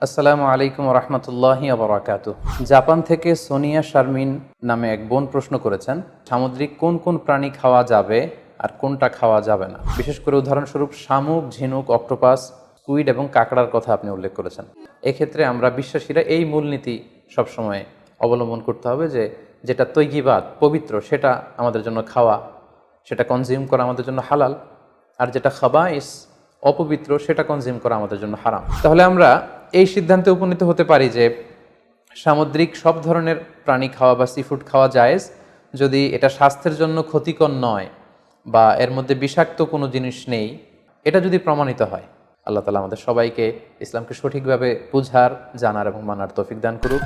আসসালামু আলাইকুম রহমতুল্লাহি বারাকাতুহু। জাপান থেকে সোনিয়া শারমিন নামে এক বোন প্রশ্ন করেছেন, সামুদ্রিক কোন কোন প্রাণী খাওয়া যাবে আর কোনটা খাওয়া যাবে না। বিশেষ করে উদাহরণস্বরূপ শামুক, ঝিনুক, অক্টোপাস, স্কুইড এবং কাঁকড়ার কথা আপনি উল্লেখ করেছেন। এক্ষেত্রে আমরা বিশ্বাসীরা এই মূলনীতি সবসময় অবলম্বন করতে হবে যে যেটা তৈগিবাত পবিত্র সেটা আমাদের জন্য খাওয়া, সেটা কনজিউম করা আমাদের জন্য হালাল, আর যেটা খাবাইস অপবিত্র সেটা কনজিউম করা আমাদের জন্য হারাম। তাহলে আমরা এই সিদ্ধান্তে উপনীত হতে পারি যে সামুদ্রিক সব ধরনের প্রাণী খাওয়া বা সি ফুড খাওয়া জায়েজ, যদি এটা স্বাস্থ্যের জন্য ক্ষতিকর নয় বা এর মধ্যে বিষাক্ত কোনো জিনিস নেই, এটা যদি প্রমাণিত হয়। আল্লাহ তাআলা আমাদের সবাইকে ইসলামকে সঠিকভাবে বুঝার, জানার এবং মানার তৌফিক দান করুক।